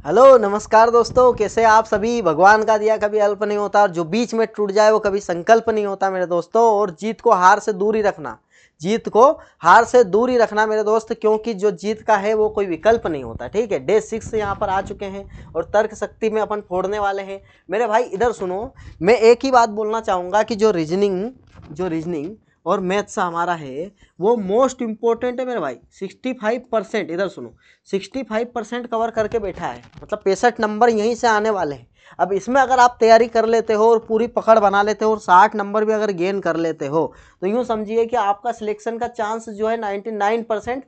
Hello नमस्कार दोस्तों, कैसे आप सभी। भगवान का दिया कभी अल्प नहीं होता और जो बीच में टूट जाए वो कभी संकल्प नहीं होता मेरे दोस्तों। और जीत को हार से दूर ही रखना, जीत को हार से दूर ही रखना मेरे दोस्त, क्योंकि जो जीत का है वो कोई विकल्प नहीं होता। ठीक है, डे 6 यहाँ पर आ चुके हैं और तर्क शक्ति में अपन फोड़ने वाले हैं मेरे भाई। इधर सुनो, मैं एक ही बात बोलना चाहूँगा कि जो रीजनिंग और मैथ्स हमारा है वो मोस्ट इंपॉर्टेंट है मेरे भाई। 65%, इधर सुनो, 65% कवर करके बैठा है, मतलब 65 नंबर यहीं से आने वाले हैं। अब इसमें अगर आप तैयारी कर लेते हो और पूरी पकड़ बना लेते हो और 60 नंबर भी अगर गेन कर लेते हो तो यूँ समझिए कि आपका सिलेक्शन का चांस जो है 99%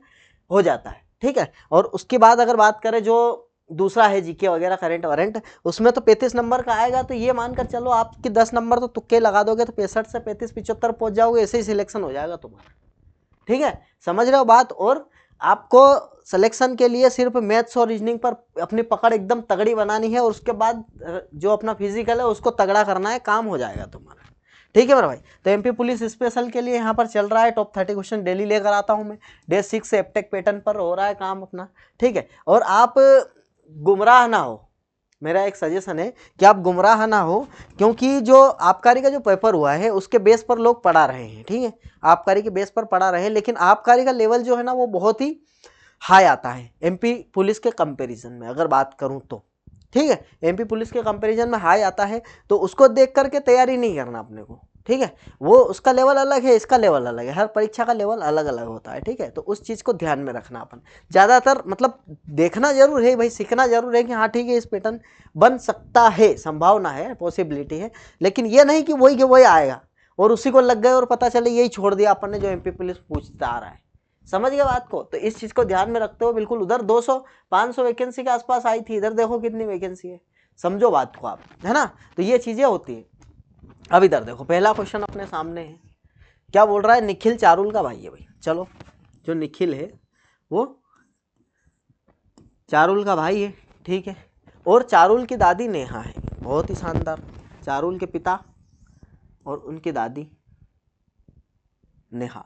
हो जाता है। ठीक है, और उसके बाद अगर बात करें जो दूसरा है जीके वगैरह करंट वारंट, उसमें तो 35 नंबर का आएगा। तो ये मानकर चलो आपकी 10 नंबर तो तुक्के लगा दोगे तो 65 से 35 75 पहुंच जाओगे, ऐसे ही सिलेक्शन हो जाएगा तुम्हारा। ठीक है, समझ रहे हो बात। और आपको सिलेक्शन के लिए सिर्फ मैथ्स और रीजनिंग पर अपनी पकड़ एकदम तगड़ी बनानी है और उसके बाद जो अपना फिजिकल है उसको तगड़ा करना है, काम हो जाएगा तुम्हारा। ठीक है मेरा भाई। तो एमपी पुलिस स्पेशल के लिए यहाँ पर चल रहा है, टॉप 30 क्वेश्चन डेली लेकर आता हूँ मैं। डे 6 से एप्टेक पैटर्न पर हो रहा है काम अपना। ठीक है, और आप गुमराह ना हो, मेरा एक सजेशन है कि आप गुमराह ना हो, क्योंकि जो आबकारी का जो पेपर हुआ है उसके बेस पर लोग पढ़ा रहे हैं। ठीक है, आबकारी के बेस पर पढ़ा रहे हैं, लेकिन आबकारी का लेवल जो है ना वो बहुत ही हाई आता है एमपी पुलिस के कंपैरिजन में अगर बात करूं तो। ठीक है, एमपी पुलिस के कंपैरिजन में हाई आता है, तो उसको देख करके तैयारी नहीं करना अपने को। ठीक है, वो उसका लेवल अलग है, इसका लेवल अलग है, हर परीक्षा का लेवल अलग अलग होता है। ठीक है, तो उस चीज़ को ध्यान में रखना अपन ज़्यादातर, मतलब देखना जरूर है भाई, सीखना जरूर है कि हाँ ठीक है इस पैटर्न बन सकता है, संभावना है, पॉसिबिलिटी है, लेकिन ये नहीं कि वही आएगा और उसी को लग गए और पता चले यही छोड़ दिया अपन ने जो एमपी पुलिस पूछता आ रहा है। समझ गए बात को। तो इस चीज को ध्यान में रखते हो बिल्कुल। उधर 200 500 वैकेंसी के आसपास आई थी, इधर देखो कितनी वैकेंसी है, समझो बात को आप, है ना। तो ये चीजें होती है। अब इधर देखो, पहला क्वेश्चन अपने सामने है, क्या बोल रहा है। निखिल चारुल का भाई है भाई। चलो, जो निखिल है वो चारुल का भाई है। ठीक है, और चारुल की दादी नेहा है, बहुत ही शानदार। चारुल के पिता और उनकी दादी नेहा,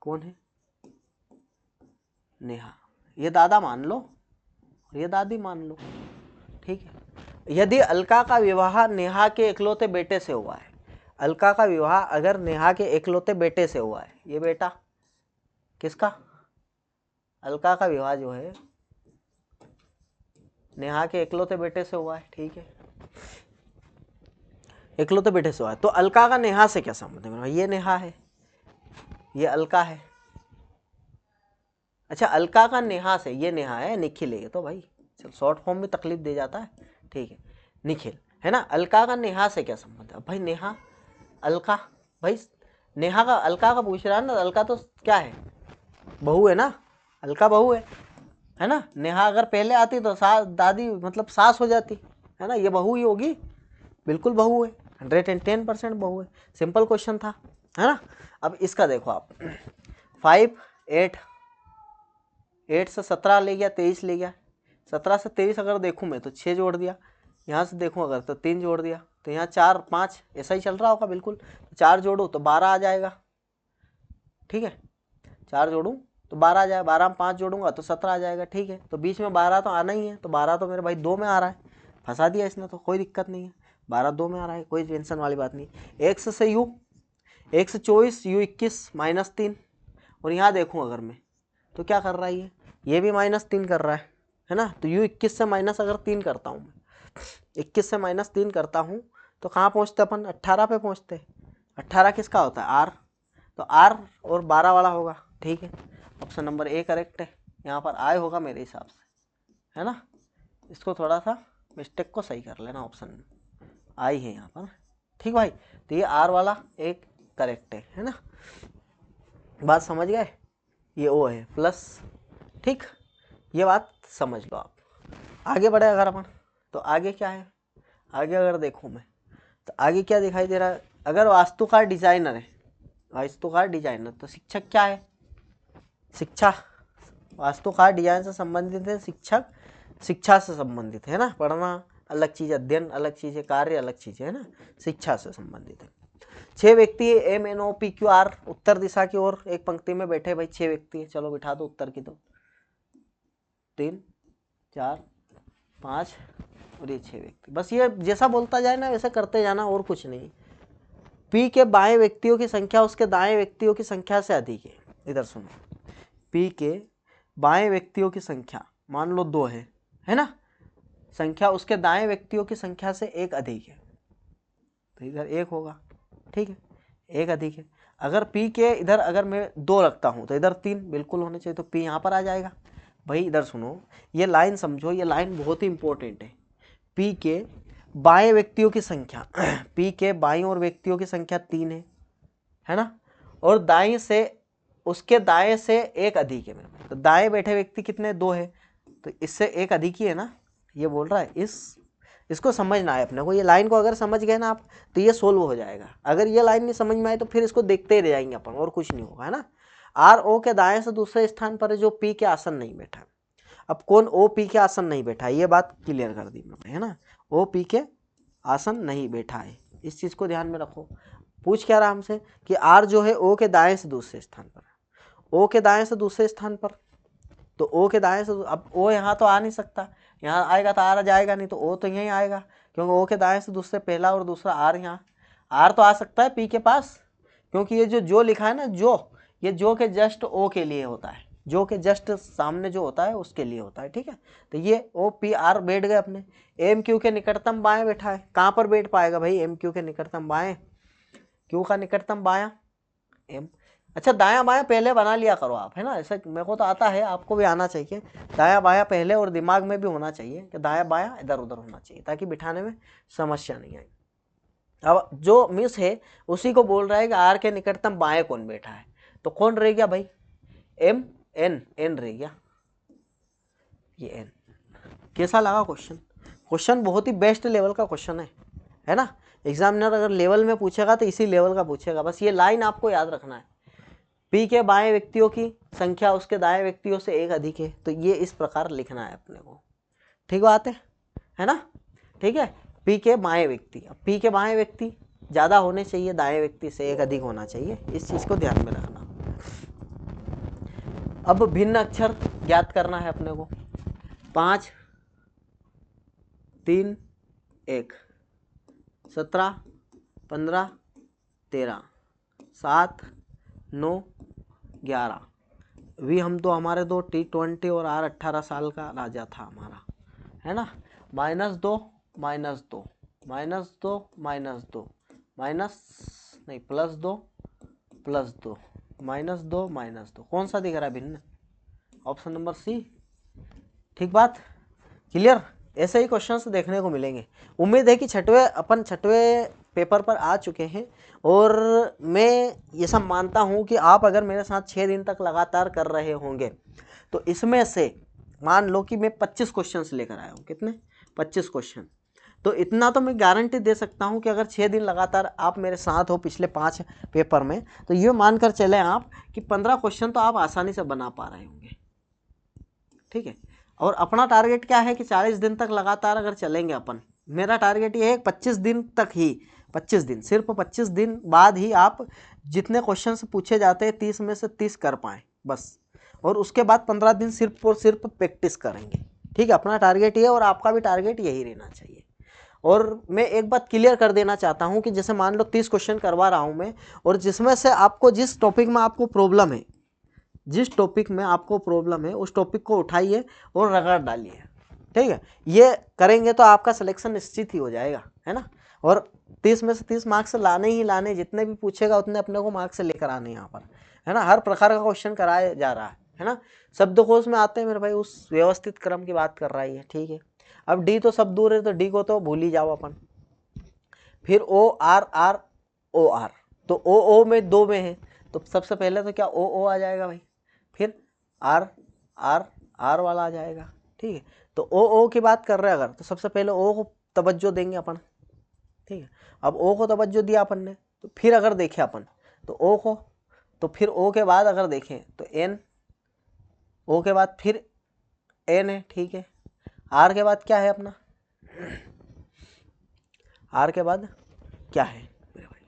कौन है, नेहा। ये दादा मान लो और ये दादी मान लो। ठीक है, यदि अलका का विवाह नेहा के इकलौते बेटे से हुआ है, अलका का विवाह अगर नेहा के इकलौते बेटे से हुआ है, ये बेटा किसका, अलका का विवाह जो है नेहा के इकलौते बेटे से हुआ है। ठीक है, इकलौते बेटे से हुआ है, तो अलका का नेहा से क्या संबंध है। ये नेहा है, ये अलका है। अच्छा, अलका का नेहा से, ये नेहा है, निखिल है ये तो भाई, चल शॉर्ट फॉर्म में तकलीफ दे जाता है। ठीक है, निखिल है ना। अलका का नेहा से क्या संबंध है भाई। नेहा अलका, भाई नेहा का अलका का पूछ रहा है ना। अलका तो क्या है, बहू है ना, अलका बहू है ना। नेहा अगर पहले आती तो सास दादी मतलब सास हो जाती, है ना। ये बहू ही होगी, बिल्कुल बहू है, 110% बहू है। सिंपल क्वेश्चन था, है ना। अब इसका देखो आप, 5 8 से 17 ले गया, 23 ले गया। 17 से 23 अगर देखूँ मैं तो 6 जोड़ दिया, यहाँ से देखूँ अगर तो 3 जोड़ दिया, तो यहाँ 4 5 ऐसा ही चल रहा होगा बिल्कुल। 4 जोड़ूँ तो 12 आ जाएगा। ठीक है, 4 जोड़ूँ तो 12 आ जाएगा, 12 में 5 जोड़ूंगा तो 17 आ जाएगा। ठीक है, तो बीच में 12 तो आना ही है, तो 12 तो मेरे भाई 2 में आ रहा है, फंसा दिया इसने तो कोई दिक्कत नहीं है। 12 2 में आ रहा है, कोई टेंशन वाली बात नहीं। एक्स से यू, एक्स 24 यू 21 -3, और यहाँ देखूँ अगर मैं तो क्या कर रहा है ये भी -3 कर रहा है ना। तो यू 21 से माइनस अगर 3 करता हूँ मैं, 21 से -3 करता हूँ तो कहाँ पहुँचते अपन, 18 पे पहुँचते। 18 किसका होता है, आर, तो आर और 12 वाला होगा। ठीक है, ऑप्शन नंबर ए करेक्ट है, यहाँ पर आई होगा मेरे हिसाब से, है ना। इसको थोड़ा सा मिस्टेक को सही कर लेना, ऑप्शन आई है यहाँ पर। ठीक भाई, तो ये आर वाला एक करेक्ट है ना। बात समझ गए, ये ओ है प्लस। ठीक, ये बात समझ लो आप। आगे बढ़े अगर अपन, तो आगे क्या है, आगे अगर देखूँ मैं तो आगे क्या दिखाई दे रहा है। अगर वास्तुकार डिजाइनर है, वास्तुकार डिजाइनर, तो शिक्षक क्या है, शिक्षा। वास्तुकार डिजाइन से संबंधित है, शिक्षक शिक्षा से संबंधित है ना। पढ़ना अलग चीज, अध्ययन अलग चीज है, कार्य अलग चीज है ना, शिक्षा से संबंधित है। 6 व्यक्ति है, MNOPQR, उत्तर दिशा की ओर एक पंक्ति में बैठे भाई 6 व्यक्ति है। चलो बिठा दो उत्तर की, तो 3 4 5 और ये 6 व्यक्ति। बस ये जैसा बोलता जाए ना वैसे करते जाना, और कुछ नहीं। P के बाएं व्यक्तियों की संख्या उसके दाएं व्यक्तियों की संख्या से अधिक है। इधर सुनो, P के बाएं व्यक्तियों की संख्या मान लो 2 है ना, संख्या उसके दाएं व्यक्तियों की संख्या से 1 अधिक है, तो इधर 1 होगा। ठीक है, 1 अधिक है। अगर P के इधर अगर मैं 2 रखता हूं तो इधर 3 बिल्कुल होने चाहिए, तो P यहाँ पर आ जाएगा। भाई इधर सुनो, ये लाइन समझो, ये लाइन बहुत ही इंपॉर्टेंट है। P के बाएं व्यक्तियों की संख्या P के बाईं और व्यक्तियों की संख्या 3 है ना, और दाएं से उसके दाएं से 1 अधिक है मेरे, तो दाएं बैठे व्यक्ति कितने 2 है, तो इससे 1 अधिक ही है ना, ये बोल रहा है। इसको समझना है अपने को। ये लाइन को अगर समझ गए ना आप तो ये सोल्व हो जाएगा। अगर ये लाइन नहीं समझ में आए तो फिर इसको देखते ही रह जाएंगे अपन, और कुछ नहीं होगा, है ना। आर ओ के दाएं से दूसरे स्थान पर है जो P के आसन नहीं बैठा है। अब कौन O P के आसन नहीं बैठा है, ये बात क्लियर कर दी मैंने, है ना। O P के आसन नहीं बैठा है, इस चीज को ध्यान में रखो। पूछ क्या रहा हमसे कि R जो है O के दाएं से दूसरे स्थान पर है, O के दाएं से दूसरे स्थान पर, तो O के दाएं से, अब O यहाँ तो आ नहीं सकता, यहाँ आएगा तो R जाएगा नहीं, तो O तो यहीं आएगा, क्योंकि O के दाएं से दूसरे पहला और दूसरा R, यहाँ R तो आ सकता है P के पास, क्योंकि ये जो लिखा है ना, ये जो के जस्ट O के लिए होता है, जो के जस्ट सामने जो होता है उसके लिए होता है। ठीक है, तो ये O P R बैठ गए अपने। एम क्यू के निकटतम बाएं बैठा है, कहाँ पर बैठ पाएगा भाई एम क्यू के निकटतम बाएं, क्यू का निकटतम बायां एम। अच्छा दायां बायां पहले बना लिया करो आप, है ना, ऐसा मेरे को तो आता है, आपको भी आना चाहिए। दायां बायां पहले, और दिमाग में भी होना चाहिए कि दायां बायां इधर उधर होना चाहिए, ताकि बिठाने में समस्या नहीं आए। अब जो मिस है उसी को बोल रहा है कि आर के निकटतम बाएं कौन बैठा है, तो कौन रह गया भाई, एम एन रह गया, ये एन। कैसा लगा क्वेश्चन? क्वेश्चन बहुत ही बेस्ट लेवल का क्वेश्चन है ना। एग्जामिनर अगर लेवल में पूछेगा तो इसी लेवल का पूछेगा। बस ये लाइन आपको याद रखना है, P के बाएं व्यक्तियों की संख्या उसके दाएं व्यक्तियों से 1 अधिक है, तो ये इस प्रकार लिखना है अपने को। ठीक बात है ना। ठीक है, P के बाएं व्यक्ति, अब P के बाएं व्यक्ति ज्यादा होने चाहिए, दाएं व्यक्ति से 1 अधिक होना चाहिए, इस चीज को ध्यान में रखना। अब भिन्न अक्षर ज्ञात करना है अपने को। 5 3 1 17 15 13 7 9 11। वी हम तो हमारे दो T20 और R 18 साल का राजा था हमारा, है ना। -2 -2 -2 -2 माइनस नहीं +2 +2 -2 -2, कौन सा दिख रहा है भिन्न? Option number C. ठीक बात, क्लियर। ऐसे ही क्वेश्चंस देखने को मिलेंगे। उम्मीद है कि छठवें पेपर पर आ चुके हैं, और मैं ये सब मानता हूँ कि आप अगर मेरे साथ 6 दिन तक लगातार कर रहे होंगे तो इसमें से मान लो कि मैं 25 क्वेश्चंस लेकर आया हूँ। कितने? 25 क्वेश्चन। तो इतना तो मैं गारंटी दे सकता हूँ कि अगर 6 दिन लगातार आप मेरे साथ हो पिछले 5 पेपर में, तो ये मानकर चलें आप कि 15 क्वेश्चन तो आप आसानी से बना पा रहे होंगे। ठीक है, और अपना टारगेट क्या है कि 40 दिन तक लगातार अगर चलेंगे अपन, मेरा टारगेट ये है 25 दिन तक ही, 25 दिन, सिर्फ 25 दिन बाद ही आप जितने क्वेश्चंस पूछे जाते हैं 30 में से 30 कर पाएँ बस, और उसके बाद 15 दिन सिर्फ और सिर्फ प्रैक्टिस करेंगे। ठीक है, अपना टारगेट ये, और आपका भी टारगेट यही रहना चाहिए। और मैं एक बात क्लियर कर देना चाहता हूँ कि जैसे मान लो 30 क्वेश्चन करवा रहा हूँ मैं, और जिसमें से आपको जिस टॉपिक में आपको प्रॉब्लम है, जिस टॉपिक में आपको प्रॉब्लम है उस टॉपिक को उठाइए और रगड़ डालिए। ठीक है, ये करेंगे तो आपका सिलेक्शन निश्चित ही हो जाएगा, है ना। और 30 में से 30 मार्क्स लाने ही लाने, जितने भी पूछेगा उतने अपने को मार्क्स लेकर आने यहाँ पर, है ना। हर प्रकार का क्वेश्चन कराया जा रहा है ना। शब्दकोश में आते हैं मेरे भाई, उस व्यवस्थित क्रम की बात कर रही है। ठीक है, अब डी तो सब दूर है, तो डी को तो भूल ही जाओ अपन। फिर O R R O R, तो ओ में 2 में है, तो सबसे पहले तो क्या ओ आ जाएगा भाई, फिर आर आर आर वाला आ जाएगा। ठीक है, तो ओ की बात कर रहे हैं अगर, तो सबसे पहले ओ को तवज्जो देंगे अपन। ठीक है, अब ओ को तवज्जो दिया अपन ने, तो फिर अगर देखें अपन तो ओ को, तो फिर ओ के बाद अगर देखें तो एन, ओ के बाद फिर एन है। ठीक है, आर के बाद क्या है अपना, आर के बाद क्या है मेरे भाई,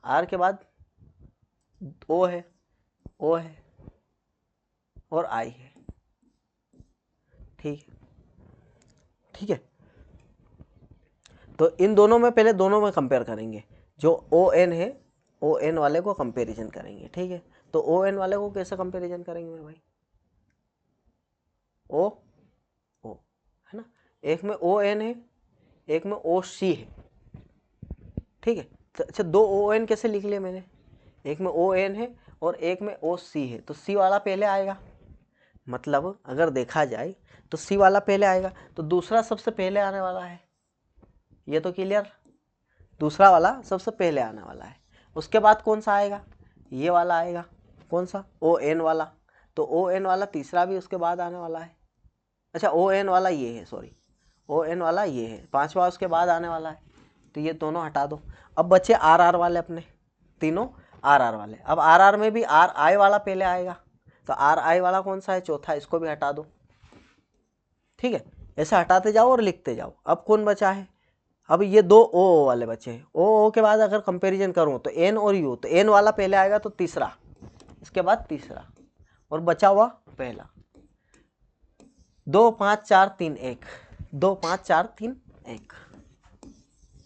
आर के बाद ओ है और आई है। ठीक है, ठीक है। तो इन दोनों में पहले दोनों में कंपेयर करेंगे, जो ओ एन है ओ एन वाले को कंपेरिजन करेंगे, ठीक है। तो ओ एन वाले को कैसे कंपेरिजन करेंगे मेरे भाई, ओ ओ है ना, एक में ओ एन है एक में ओ सी है, ठीक है। तो अच्छा, दो ओ एन कैसे लिख लिया मैंने, एक में ओ एन है और एक में ओ सी है, तो सी वाला पहले आएगा, मतलब अगर देखा जाए तो सी वाला पहले आएगा, तो दूसरा सबसे पहले आने वाला है, ये तो क्लियर, दूसरा वाला सबसे पहले आने वाला है। उसके बाद कौन सा आएगा, ये वाला आएगा, कौन सा, ओ एन वाला, तो ओ एन वाला तीसरा भी उसके बाद आने वाला है। अच्छा, ओ एन वाला ये है, सॉरी, ओ एन वाला ये है, पांचवा उसके बाद आने वाला है, तो ये दोनों हटा दो। अब बचे आर आर वाले अपने, तीनों आर आर वाले। अब आर आर में भी आर आई वाला पहले आएगा, तो आर आई वाला कौन सा है, चौथा, इसको भी हटा दो, ठीक है। ऐसे हटाते जाओ और लिखते जाओ। अब कौन बचा है, अब ये दो ओ वाले बचे हैं। ओ के बाद अगर कंपैरिजन करूं तो एन और यू, तो एन वाला पहले आएगा तो तीसरा, इसके बाद तीसरा, और बचा हुआ पहला। 2 5 4 3 1, 2 5 4 3 1,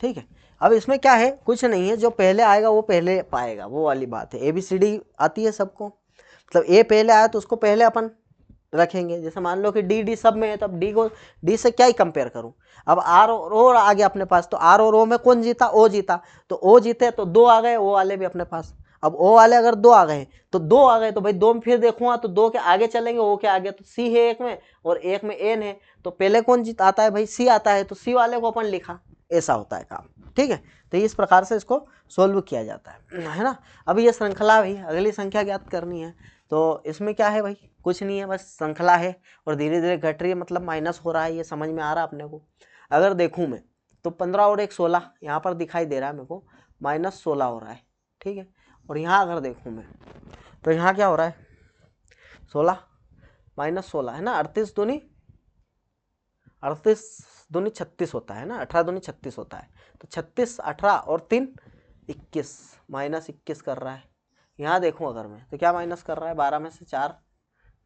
ठीक है। अब इसमें क्या है, कुछ नहीं है, जो पहले आएगा वो पहले पाएगा, वो वाली बात है। ABCD आती है सबको, मतलब ए पहले आया तो उसको पहले अपन रखेंगे। जैसे मान लो कि डी डी सब में है, तो अब डी को डी से क्या ही कंपेयर करूं। अब आर और ओ आ गया अपने पास, तो आर और ओ में कौन जीता, ओ जीता, तो ओ जीते तो दो आ गए, ओ वाले भी अपने पास। अब ओ वाले अगर दो आ गए तो दो आ गए, तो भाई दो में फिर देखूंगा तो दो के आगे चलेंगे, ओ के आगे तो सी है एक में और एक में एन है, तो पहले कौन जीत आता है भाई, सी आता है, तो सी वाले को अपन लिखा, ऐसा होता है काम, ठीक है। तो इस प्रकार से इसको सोल्व किया जाता है ना। अब ये श्रृंखला भाई, अगली संख्या ज्ञात करनी है, तो इसमें क्या है भाई, कुछ नहीं है, बस श्रृंखला है और धीरे धीरे घट रही है, मतलब माइनस हो रहा है, ये समझ में आ रहा है अपने को। अगर देखूं मैं तो 15 और 1 16 यहाँ पर दिखाई दे रहा है मेरे को, -16 हो रहा है, ठीक है। और यहाँ अगर देखूं मैं तो यहाँ क्या हो रहा है, 16 -16 है ना, 38 दूनी 36 होता है ना, 18 दूनी 36 होता है, तो 36 18 और 3 21, -21 कर रहा है। यहाँ देखूं अगर मैं तो क्या माइनस कर रहा है, 12 में से 4,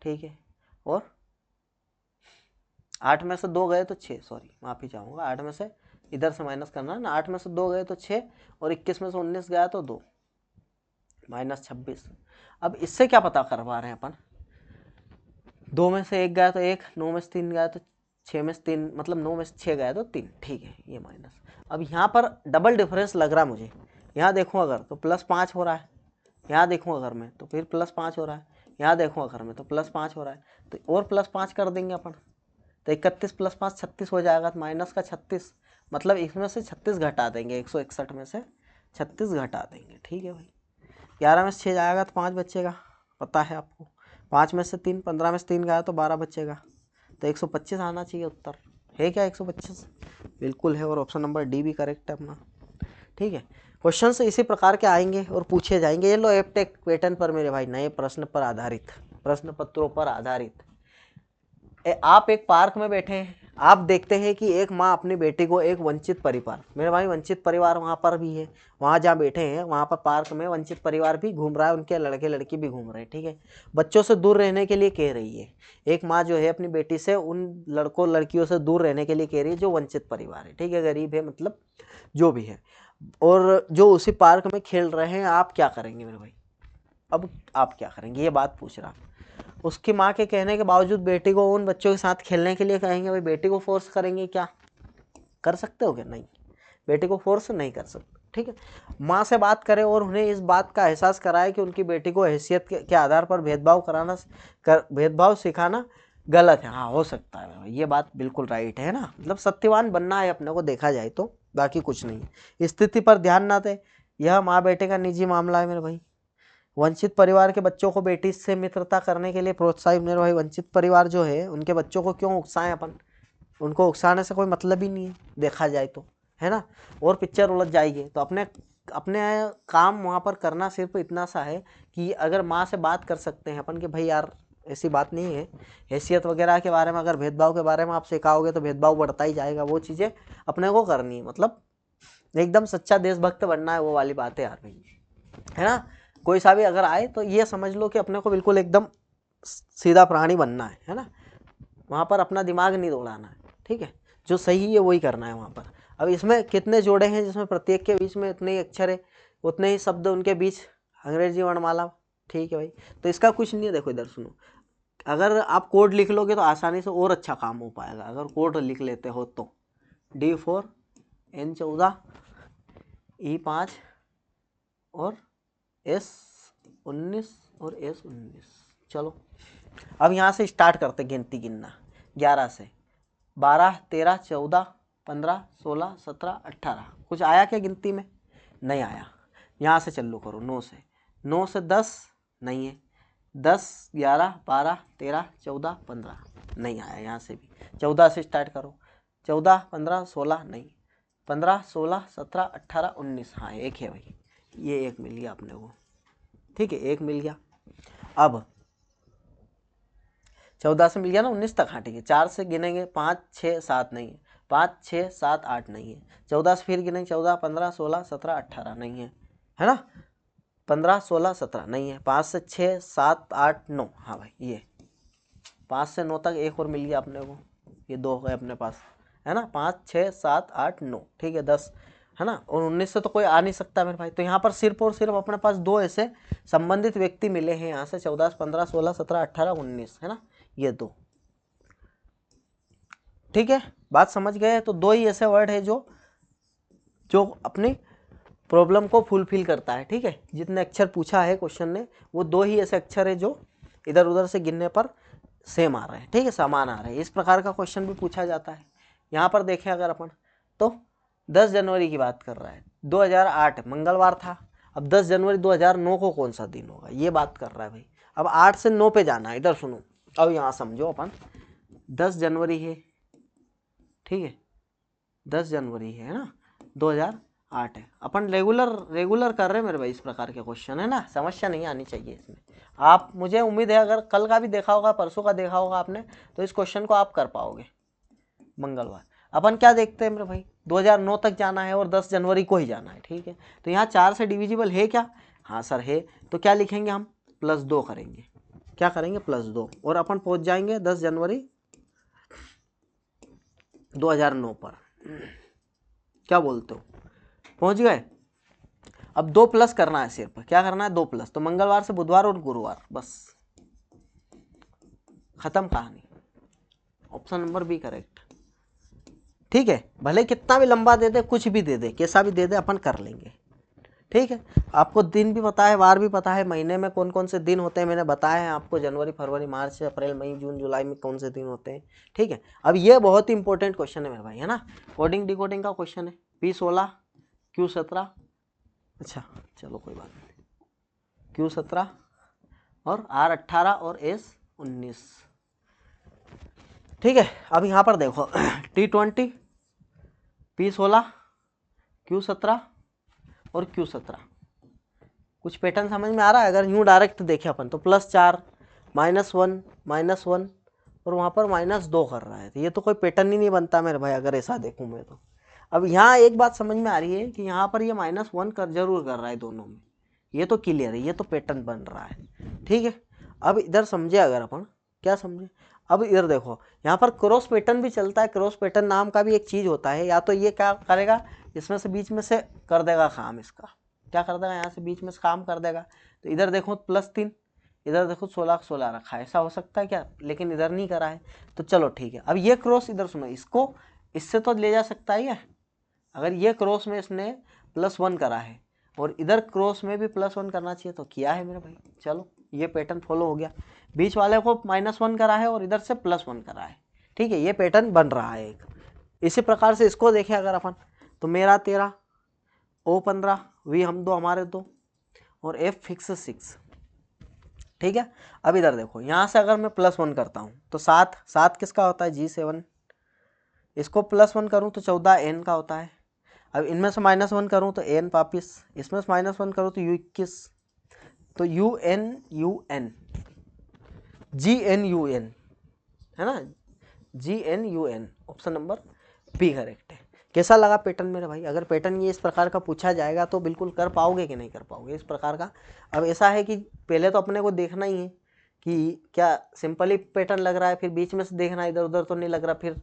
ठीक है, और 8 में से 2 गए तो 6, सॉरी माफी चाहूँगा, 8 में से इधर से माइनस करना है ना, 8 में से 2 गए तो 6 और 21 में से 19 गया तो 2, -26। अब इससे क्या पता करवा रहे हैं अपन, 2 में से 1 गया तो 1, 9 में से 3 गया तो 6 में से 3, मतलब 9 में से 6 गया तो 3, ठीक है, ये माइनस। अब यहाँ पर डबल डिफरेंस लग रहा है मुझे, यहाँ देखूँ अगर तो +5 हो रहा है, यहाँ देखूँ अगर मैं तो फिर +5 हो रहा है, यहाँ देखूँ अगर मैं तो +5 हो रहा है, तो और +5 कर देंगे अपन, तो 31 + 5 36 हो जाएगा, तो माइनस का 36, मतलब इसमें से 36 घटा देंगे, 161 में से 36 घटा देंगे, ठीक है भाई। 11 में से 6 जाएगा तो 5 बचेगा, पता है आपको, 5 में से 3, 15 में से 3 गया तो 12 बचेगा, तो 125 आना चाहिए उत्तर, है क्या 125, बिल्कुल है, और ऑप्शन नंबर डी भी करेक्ट है अपना, ठीक है। क्वेश्चन से इसी प्रकार के आएंगे और पूछे जाएंगे। ये लो एपटेक पैटर्न पर मेरे भाई, नए प्रश्न पर आधारित, प्रश्न पत्रों पर आधारित। आप एक पार्क में बैठे हैं, आप देखते हैं कि एक माँ अपनी बेटी को, एक वंचित परिवार, मेरे भाई वंचित परिवार वहाँ पर भी है, वहाँ जहाँ बैठे हैं वहाँ पर पार्क में वंचित परिवार भी घूम रहा है, उनके लड़के लड़की भी घूम रहे हैं, ठीक है। बच्चों से दूर रहने के लिए कह रही है, एक माँ जो है अपनी बेटी से उन लड़कों लड़कियों से दूर रहने के लिए कह रही है जो वंचित परिवार है, ठीक है, गरीब है, मतलब जो भी है, और जो उसी पार्क में खेल रहे हैं। आप क्या करेंगे मेरे भाई, अब आप क्या करेंगे, ये बात पूछ रहा। उसकी माँ के कहने के बावजूद बेटी को उन बच्चों के साथ खेलने के लिए कहेंगे, भाई बेटी को फोर्स करेंगे, क्या कर सकते हो क्या, नहीं, बेटी को फोर्स नहीं कर सकते, ठीक है। माँ से बात करें और उन्हें इस बात का एहसास कराए कि उनकी बेटी को हैसियत के आधार पर भेदभाव सिखाना गलत है। हाँ, हो सकता है, ये बात बिल्कुल राइट है ना, मतलब सत्यवान बनना है अपने को, देखा जाए तो बाकी कुछ नहीं। स्थिति पर ध्यान ना दे, यह माँ बेटे का निजी मामला है मेरे भाई। वंचित परिवार के बच्चों को बेटी से मित्रता करने के लिए प्रोत्साहित, मेरे भाई वंचित परिवार जो है उनके बच्चों को क्यों उकसाएं अपन, उनको उकसाने से कोई मतलब ही नहीं है, देखा जाए तो, है ना। और पिक्चर उलझ जाएगी, तो अपने अपने काम वहाँ पर करना सिर्फ इतना सा है कि अगर माँ से बात कर सकते हैं अपन कि भाई यार ऐसी बात नहीं है, हैसियत वगैरह के बारे में, अगर भेदभाव के बारे में आप सिखाओगे तो भेदभाव बढ़ता ही जाएगा, वो चीज़ें अपने को करनी है, मतलब एकदम सच्चा देशभक्त बनना है, वो वाली बात है यार भाई, है ना। कोई सा भी अगर आए तो ये समझ लो कि अपने को बिल्कुल एकदम सीधा प्राणी बनना है ना, वहाँ पर अपना दिमाग नहीं दौड़ाना है, ठीक है। जो सही है वही करना है वहाँ पर। अब इसमें कितने जोड़े हैं जिसमें प्रत्येक के बीच में उतने ही अक्षर है, उतने ही शब्द उनके बीच अंग्रेजी वर्णमाला। ठीक है भाई, तो इसका कुछ नहीं है। देखो इधर सुनो, अगर आप कोड लिख लोगे तो आसानी से और अच्छा काम हो पाएगा। अगर कोड लिख लेते हो तो D4 N14 E5 और S19 और S19। चलो अब यहाँ से स्टार्ट करते गिनती गिनना 11 से। 12 13 14 15 16 17 18। कुछ आया क्या गिनती में? नहीं आया। यहाँ से चालू करो 9 से। 9 से 10 नहीं है। 10 11 12 13 14 15 नहीं आया। यहाँ से भी 14 से स्टार्ट करो। 14 15 16 नहीं। 15 16 17 18 19। हाँ एक है भाई, ये एक मिल गया अपने को। ठीक है, एक मिल गया। अब 14 से मिल गया ना, 19 तक। हाँ ठीक है, 4 से गिनेंगे 5 6 7 नहीं है। 5 6 7 8 नहीं है। 14 से फिर गिनेंगे 14 15 16 17 18 नहीं है, है ना। 15 16 17 नहीं है। 5 से 6 7 8 9। हाँ भाई ये 5 से 9 तक एक और मिल गया अपने को। ये 2 हो गए अपने पास, है ना। 5 6 7 8 9 ठीक है 10, है ना। और 19 से तो कोई आ नहीं सकता मेरे भाई। तो यहाँ पर सिर्फ और सिर्फ अपने पास 2 ऐसे संबंधित व्यक्ति मिले हैं यहाँ से। 14 15 16 17 18 19, है ना, ये 2। ठीक है, बात समझ गए। तो 2 ही ऐसे वर्ड है जो अपनी प्रॉब्लम को फुलफिल करता है। ठीक है, जितने अक्षर पूछा है क्वेश्चन ने, वो 2 ही ऐसे अक्षर है जो इधर उधर से गिनने पर सेम आ रहे हैं। ठीक है, समान आ रहे हैं। इस प्रकार का क्वेश्चन भी पूछा जाता है। यहाँ पर देखें अगर अपन, तो 10 जनवरी की बात कर रहा है। 2008 मंगलवार था। अब 10 जनवरी 2009 को कौन सा दिन होगा, ये बात कर रहा है भाई। अब 8 से 9 पे जाना है। इधर सुनो, अब यहाँ समझो अपन, 10 जनवरी है, ठीक है, 10 जनवरी है ना, 2008 है। अपन रेगुलर कर रहे हैं मेरे भाई। इस प्रकार के क्वेश्चन है ना, समस्या नहीं आनी चाहिए इसमें। आप, मुझे उम्मीद है अगर कल का भी देखा होगा, परसों का देखा होगा आपने, तो इस क्वेश्चन को आप कर पाओगे। मंगलवार अपन क्या देखते हैं मेरे भाई, 2009 तक जाना है और 10 जनवरी को ही जाना है। ठीक है, तो यहाँ 4 से डिविजिबल है क्या? हाँ सर है। तो क्या लिखेंगे हम? +2 करेंगे। क्या करेंगे? +2। और अपन पहुँच जाएंगे 10 जनवरी 2009 पर। क्या बोलते हो, पहुँच गए? अब 2 प्लस करना है सिर्फ। क्या करना है? 2 प्लस। तो मंगलवार से बुधवार और गुरुवार, बस खत्म कहानी। Option number B correct. ठीक है, भले कितना भी लंबा दे दे, कुछ भी दे दे, कैसा भी दे दे, अपन कर लेंगे। ठीक है, आपको दिन भी पता है, वार भी पता है, महीने में कौन कौन से दिन होते हैं मैंने बताया है आपको। जनवरी फरवरी मार्च अप्रैल मई जून जुलाई में कौन से दिन होते हैं। ठीक है, अब ये बहुत ही इंपॉर्टेंट क्वेश्चन है मेरे भाई, है ना। कोडिंग डिकोडिंग का क्वेश्चन है। P16 Q17, अच्छा चलो कोई बात नहीं, Q17 और R18 और S19। ठीक है, अब यहाँ पर देखो T20 P16 Q17 और Q17। कुछ पैटर्न समझ में आ रहा है? अगर यूँ डायरेक्ट देखें अपन तो +4 -1 -1 और वहाँ पर -2 कर रहा है। तो ये तो कोई पैटर्न ही नहीं बनता मेरे भाई, अगर ऐसा देखूँ मैं तो। अब यहाँ एक बात समझ में आ रही है कि यहाँ पर ये -1 कर जरूर कर रहा है दोनों में। ये तो क्लियर है, ये तो पैटर्न बन रहा है। ठीक है, अब इधर समझे अगर अपन, क्या समझे? अब इधर देखो, यहाँ पर क्रॉस पैटर्न भी चलता है। क्रॉस पैटर्न नाम का भी एक चीज़ होता है। या तो ये क्या करेगा, इसमें से बीच में से कर देगा काम, इसका क्या कर देगा, यहाँ से बीच में से काम कर देगा। तो इधर देखो +3, इधर देखो 16 रखा है। ऐसा हो सकता है क्या? लेकिन इधर नहीं करा है। तो चलो ठीक है, अब ये क्रॉस इधर सुनो, इसको इससे तो ले जा सकता है ये। अगर ये क्रॉस में इसने +1 करा है और इधर क्रॉस में भी +1 करना चाहिए, तो किया है मेरे भाई। चलो ये पैटर्न फॉलो हो गया। बीच वाले को -1 करा है और इधर से +1 करा है। ठीक है, ये पैटर्न बन रहा है एक। इसी प्रकार से इसको देखें अगर अपन, तो मेरा 13, O 15, V हम 2 हमारे 2 और F फिक्स 6। ठीक है, अब इधर देखो, यहाँ से अगर मैं +1 करता हूँ तो 7 किसका होता है? G7। इसको +1 करूँ तो 14 N का होता है। अब इनमें से -1 करूँ तो N वापिस, इसमें से -1 करूँ तो U21, तो UN GNUN, है ना, GNUN। Option number B correct है। कैसा लगा पैटर्न मेरे भाई? अगर पैटर्न ये इस प्रकार का पूछा जाएगा तो बिल्कुल कर पाओगे कि नहीं कर पाओगे इस प्रकार का। अब ऐसा है कि पहले तो अपने को देखना ही है कि क्या सिंपली पैटर्न लग रहा है, फिर बीच में से देखना, इधर उधर तो नहीं लग रहा, फिर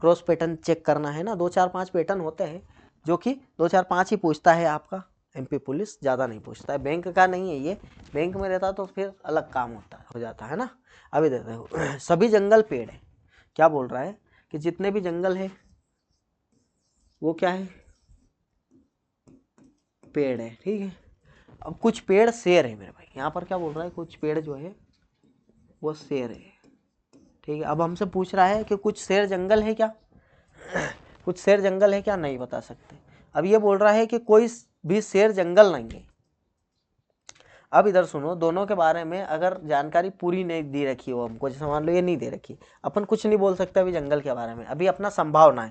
क्रॉस पैटर्न चेक करना है ना। 2 4 5 पैटर्न होते हैं जो कि 2 4 5 ही पूछता है आपका एमपी पुलिस, ज़्यादा नहीं पूछता है। बैंक का नहीं है ये, बैंक में रहता तो फिर अलग काम हो जाता है ना। अभी देखो सभी जंगल पेड़ है, क्या बोल रहा है कि जितने भी जंगल है वो क्या है, पेड़ है, ठीक है। अब कुछ पेड़ शेर है मेरे भाई, यहाँ पर क्या बोल रहा है, कुछ पेड़ जो है वो शेर है, ठीक है। अब हमसे पूछ रहा है कि कुछ शेर जंगल है क्या, कुछ शेर जंगल है क्या, नहीं बता सकते। अब ये बोल रहा है कि कोई भी शेर जंगल नहीं है। अब इधर सुनो, दोनों के बारे में अगर जानकारी पूरी नहीं दे रखी हो हमको, जैसे मान लो ये नहीं दे रखी, अपन कुछ नहीं बोल सकते अभी जंगल के बारे में। अभी अपना संभावना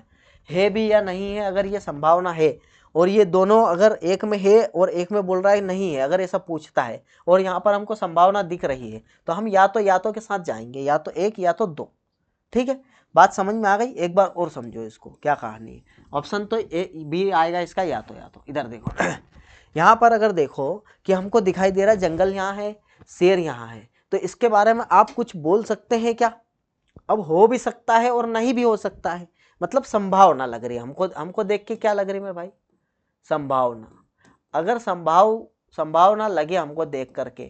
है भी या नहीं है। अगर ये संभावना है और ये दोनों अगर एक में है और एक में बोल रहा है नहीं है, अगर ऐसा पूछता है और यहाँ पर हमको संभावना दिख रही है, तो हम या तो के साथ जाएंगे, या तो एक या तो दो, ठीक है। बात समझ में आ गई, एक बार और समझो इसको क्या कहानी है। ऑप्शन तो ए बी आएगा इसका, या तो इधर देखो यहाँ पर अगर देखो कि हमको दिखाई दे रहा है जंगल यहाँ है, शेर यहाँ है, तो इसके बारे में आप कुछ बोल सकते हैं क्या। अब हो भी सकता है और नहीं भी हो सकता है, मतलब संभावना लग रही है हमको देख के क्या लग रही है मेरे भाई, संभावना। अगर संभावना लगे हमको देख करके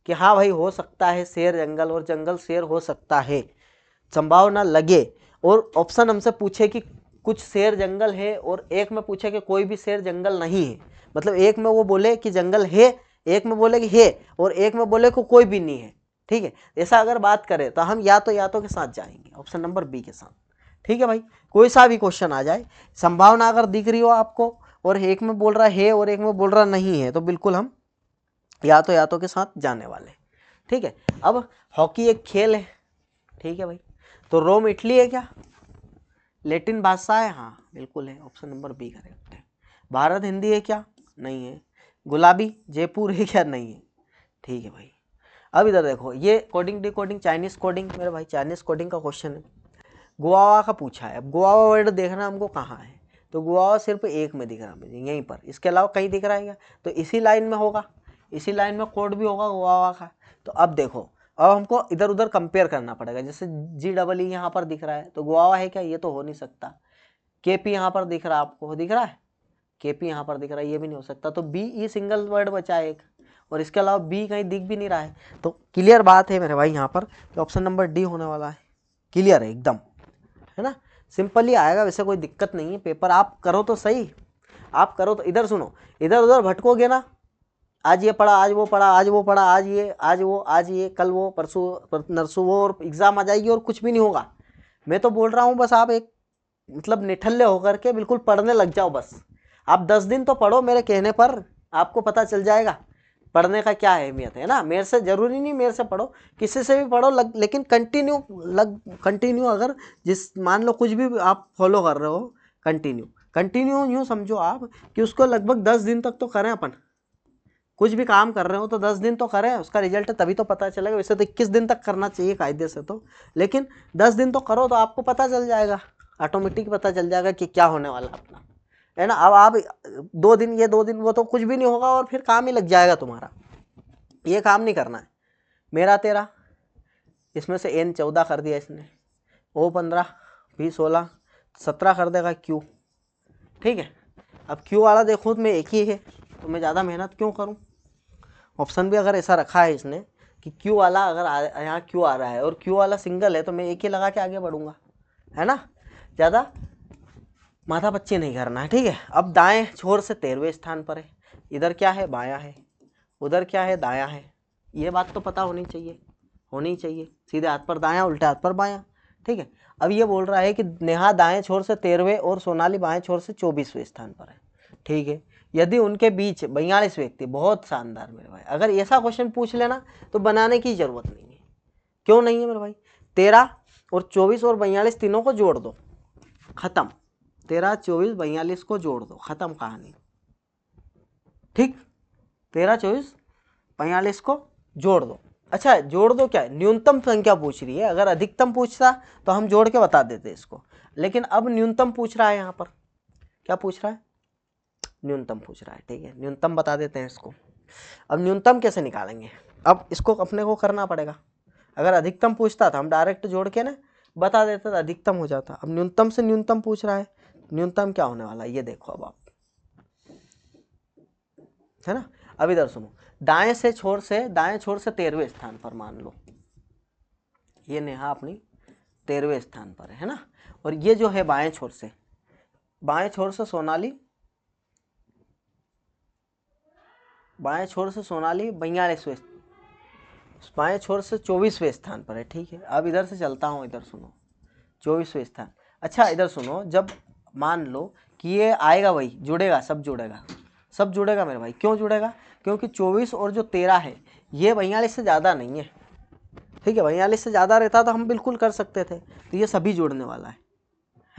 कि हाँ भाई हो सकता है शेर जंगल और जंगल शेर हो सकता है, संभावना लगे, और ऑप्शन हमसे पूछे कि कुछ शेर जंगल है और एक में पूछे कि कोई भी शेर जंगल नहीं है, मतलब एक में वो बोले कि जंगल है, एक में बोले कि है, और एक में बोले कि कोई भी नहीं है, ठीक है। ऐसा अगर बात करें तो हम या तो के साथ जाएंगे, ऑप्शन नंबर बी के साथ, ठीक है भाई। कोई सा भी क्वेश्चन आ जाए, संभावना अगर दिख रही हो आपको और एक में बोल रहा है और एक में बोल रहा नहीं है, तो बिल्कुल हम या तो के साथ जाने वाले, ठीक है। अब हॉकी एक खेल है, ठीक है भाई, तो रोम इटली है क्या, लैटिन भाषा है, हाँ बिल्कुल है, ऑप्शन नंबर बी करेक्ट है। भारत हिंदी है क्या, नहीं है। गुलाबी जयपुर है क्या, नहीं है, ठीक है भाई। अब इधर देखो, ये कोडिंग डिकोडिंग चाइनीज कोडिंग मेरे भाई, चाइनीज कोडिंग का क्वेश्चन है, गुआवा का पूछा है। अब गुआवा वर्ड देखना हमको कहाँ है, तो गुआवा सिर्फ एक में दिख रहा है मुझे यहीं पर, इसके अलावा कहीं दिख रहा है क्या, तो इसी लाइन में होगा, इसी लाइन में कोड भी होगा गुआवा का। तो अब देखो, अब हमको इधर उधर कंपेयर करना पड़ेगा, जैसे GEE यहाँ पर दिख रहा है, तो गुआवा है क्या, ये तो हो नहीं सकता। KP यहाँ पर दिख रहा है, आपको दिख रहा है, KP यहाँ पर दिख रहा है, ये भी नहीं हो सकता। तो BE सिंगल वर्ड बचा है एक, और इसके अलावा बी कहीं दिख भी नहीं रहा है। तो क्लियर बात है मेरे भाई यहाँ पर कि ऑप्शन नंबर डी होने वाला है, क्लियर है एकदम, है ना। सिंपल ही आएगा, वैसे कोई दिक्कत नहीं है। पेपर आप करो तो सही, आप करो तो, इधर सुनो, इधर उधर भटकोगे ना, आज ये पढ़ा, आज वो पढ़ा, आज वो पढ़ा, आज ये, आज वो, आज ये, कल वो, परसों नरसों वो, और एग्ज़ाम आ जाएगी और कुछ भी नहीं होगा। मैं तो बोल रहा हूँ बस आप एक मतलब निठल्ले होकर के बिल्कुल पढ़ने लग जाओ बस। आप 10 दिन तो पढ़ो मेरे कहने पर, आपको पता चल जाएगा पढ़ने का क्या अहमियत है ना। मेरे से ज़रूरी नहीं मेरे से पढ़ो, किसी से भी पढ़ो, लेकिन कंटिन्यू अगर जिस मान लो कुछ भी आप फॉलो कर रहे हो, कंटिन्यू यूँ समझो आप कि उसको लगभग 10 दिन तक तो करें अपन। कुछ भी काम कर रहे हो तो 10 दिन तो करें, उसका रिजल्ट तभी तो पता चलेगा। वैसे तो 21 दिन तक करना चाहिए कायदे से तो, लेकिन 10 दिन तो करो तो आपको पता चल जाएगा, ऑटोमेटिक पता चल जाएगा कि क्या होने वाला अपना, है ना। अब आप 2 दिन ये 2 दिन वो, तो कुछ भी नहीं होगा और फिर काम ही लग जाएगा तुम्हारा। ये काम नहीं करना है मेरा तेरा, इसमें से N 14 कर दिया इसने, O 15, B 16, 17 कर देगा Q, ठीक है। अब Q वाला देखो तो मैं एक ही है, तो मैं ज़्यादा मेहनत क्यों करूँ। ऑप्शन भी अगर ऐसा रखा है इसने कि Q वाला अगर यहाँ Q आ रहा है और Q वाला सिंगल है, तो मैं एक ही लगा के आगे बढ़ूँगा, है ना। ज़्यादा माथा पच्ची नहीं करना है, ठीक है। अब दाएं छोर से 13वें स्थान पर है, इधर क्या है, बायां है, उधर क्या है, दायां है। ये बात तो पता होनी चाहिए, सीधे हाथ पर दायां, उल्टे हाथ पर बायां, ठीक है। अब ये बोल रहा है कि नेहा दाएं छोर से 13वें और सोनाली बाएं छोर से 24वें स्थान पर है, ठीक है। यदि उनके बीच 42 व्यक्ति, बहुत शानदार मेरे भाई, अगर ऐसा क्वेश्चन पूछ लेना तो बनाने की जरूरत नहीं है। क्यों नहीं है मेरे भाई, 13 और 24 और 42 तीनों को जोड़ दो, खत्म। 13, 24, 42 को जोड़ दो, खत्म कहानी, ठीक। 13, 24, 42 को जोड़ दो। अच्छा जोड़ दो क्या, न्यूनतम संख्या पूछ रही है, अगर अधिकतम पूछता तो हम जोड़ के बता देते इसको, लेकिन अब न्यूनतम पूछ रहा है। यहाँ पर क्या पूछ रहा है, न्यूनतम पूछ रहा है, ठीक है। न्यूनतम बता देते हैं इसको। अब न्यूनतम कैसे निकालेंगे, अब इसको अपने को करना पड़ेगा। अगर अधिकतम पूछता था हम डायरेक्ट जोड़ के ना बता देते थे, अधिकतम हो जाता। अब न्यूनतम से न्यूनतम पूछ रहा है, न्यूनतम क्या होने वाला है ये देखो अब आप, है ना। अब इधर सुनो, दाएं छोर से 13वें स्थान पर मान लो ये नेहा अपनी 13वें स्थान पर है ना, और ये जो है बाएं छोर से सोनाली, बाएं छोर से सोनाली 42वें, बाएं छोर से 24वें स्थान पर है, ठीक है। अब इधर से चलता हूँ, इधर सुनो 24वें स्थान। अच्छा इधर सुनो, जब मान लो कि ये आएगा वही जुड़ेगा, सब जुड़ेगा मेरे भाई। क्यों जुड़ेगा? क्योंकि 24 और जो 13 है ये 42 से ज़्यादा नहीं है, ठीक है। 42 से ज़्यादा रहता तो हम बिल्कुल कर सकते थे, तो ये सभी जुड़ने वाला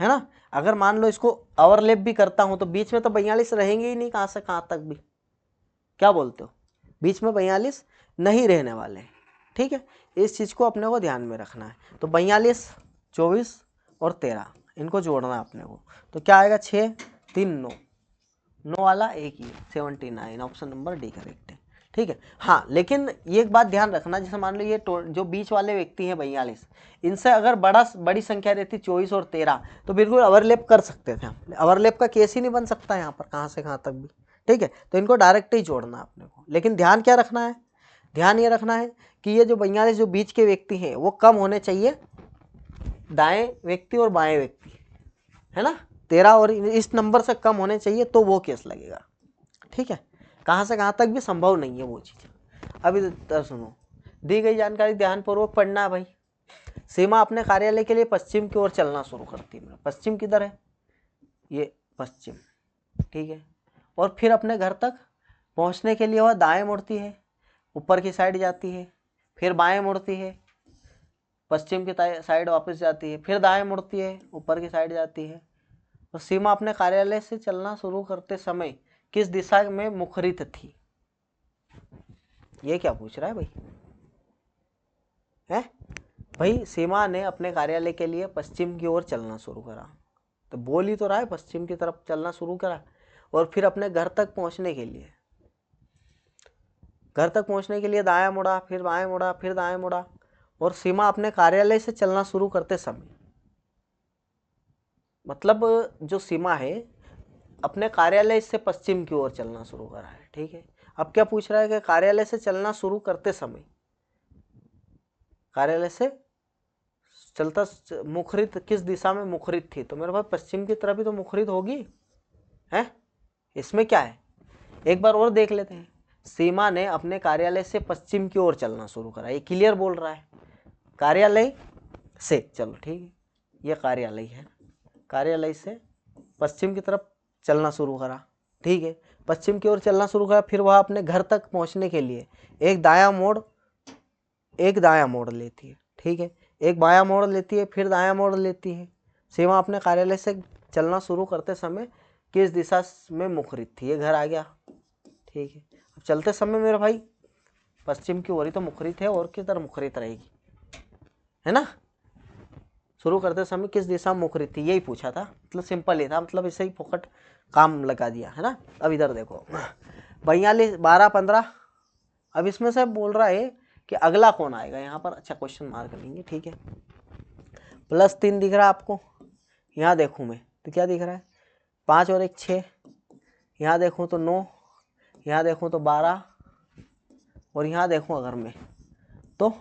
है ना। अगर मान लो इसको ओवरलैप भी करता हूँ तो बीच में तो 42 रहेंगे ही नहीं, कहाँ से कहाँ तक भी, क्या बोलते हो? बीच में 42 नहीं रहने वाले, ठीक है। इस चीज़ को अपने को ध्यान में रखना है। तो 42, 24 और 13 इनको जोड़ना है अपने को, तो क्या आएगा 6, 3, 9 वाला एक ही 79, ऑप्शन नंबर डी करेक्ट है, ठीक है। हाँ लेकिन ये एक बात ध्यान रखना, जैसे मान लो ये जो बीच वाले व्यक्ति हैं 42, इनसे अगर बड़ी संख्या रहती 24 और 13 तो बिल्कुल ओवरलैप कर सकते थे हम। ओवरलैप का केस ही नहीं बन सकता यहाँ पर, कहाँ से कहाँ तक भी, ठीक है। तो इनको डायरेक्ट ही जोड़ना अपने को। लेकिन ध्यान क्या रखना है? ध्यान ये रखना है कि ये जो 42 जो बीच के व्यक्ति हैं वो कम होने चाहिए दाएं व्यक्ति और बाएं व्यक्ति, है ना। 13 और इस नंबर से कम होने चाहिए तो वो केस लगेगा, ठीक है। कहाँ से कहाँ तक भी संभव नहीं है वो चीज़। अब इधर सुनो, दी गई जानकारी ध्यानपूर्वक पढ़ना है भाई। सीमा अपने कार्यालय के लिए पश्चिम की ओर चलना शुरू करती है। पश्चिम किधर है? ये पश्चिम, ठीक है। और फिर अपने घर तक पहुंचने के लिए वह दाएं मुड़ती है, ऊपर की साइड जाती है, फिर बाएं मुड़ती है, पश्चिम की साइड वापस जाती है, फिर दाएं मुड़ती है, ऊपर की साइड जाती है। तो सीमा अपने कार्यालय से चलना शुरू करते समय किस दिशा में मुखरित थी? ये क्या पूछ रहा है भाई? है भाई, सीमा ने अपने कार्यालय के लिए पश्चिम की ओर चलना शुरू करा, तो बोल ही तो रहा है पश्चिम की तरफ चलना शुरू करा। और फिर अपने घर तक पहुंचने के लिए दायां मुड़ा, फिर बाएं मुड़ा, फिर दाएं मुड़ा। और सीमा अपने कार्यालय से चलना शुरू करते समय, मतलब जो सीमा है अपने कार्यालय से पश्चिम की ओर चलना शुरू करा है, ठीक है। अब क्या पूछ रहा है कि कार्यालय से चलना शुरू करते समय, कार्यालय से चलता मुखरित किस दिशा में मुखरित थी? तो मेरे भाई पश्चिम की तरफ ही तो मुखरित होगी, है। इसमें क्या है, एक बार और देख लेते हैं। सीमा ने अपने कार्यालय से पश्चिम की ओर चलना शुरू करा, ये क्लियर बोल रहा है, कार्यालय से। चलो ठीक है, ये कार्यालय है, कार्यालय से पश्चिम की तरफ चलना शुरू करा, ठीक है। पश्चिम की ओर चलना शुरू करा, फिर वह अपने घर तक पहुंचने के लिए एक दायां मोड़ लेती है, ठीक है। एक बायां मोड़ लेती है, फिर दायां मोड़ लेती है। सीमा अपने कार्यालय से चलना शुरू करते समय किस दिशा में मुखरित थी? ये घर आ गया, ठीक है। अब चलते समय मेरे भाई पश्चिम की ओर ही तो मुखरित है, और किधर मुखरित रहेगी, है ना। शुरू करते समय किस दिशा में मुखरित थी, यही पूछा था, मतलब सिंपल ही था, मतलब इसे ही फोकट काम लगा दिया, है ना। अब इधर देखो 42, 12, 15। अब इसमें से बोल रहा है कि अगला कौन आएगा यहाँ पर, अच्छा क्वेश्चन मार्क लेंगे, ठीक है। +3 दिख रहा है आपको, यहाँ देखूँ मैं तो क्या दिख रहा है, 5 और 1 6, यहाँ देखूँ तो 9, यहाँ देखूँ तो 12, और यहाँ देखूँ अगर मैं तो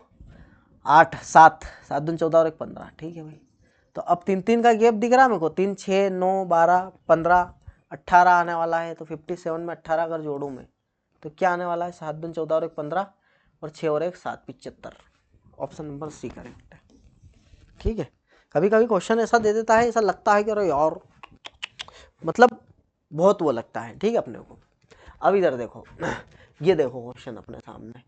8, 7, 7 दूनी 14 और 1 15, ठीक है भाई। तो अब 3 का गैप दिख रहा है मेरे को, 3, 6, 9, 12, 15, 18 आने वाला है। तो 57 में 18 अगर जोड़ूँ मैं तो क्या आने वाला है, 7 दूनी 14 और 1 15, और 6 और 1 7, 75, ऑप्शन नंबर सी करेक्ट है, ठीक है। कभी कभी क्वेश्चन ऐसा दे देता है, ऐसा लगता है कि अरे यार मतलब बहुत वो लगता है, ठीक है अपने को। अब इधर देखो ये देखो क्वेश्चन अपने सामने,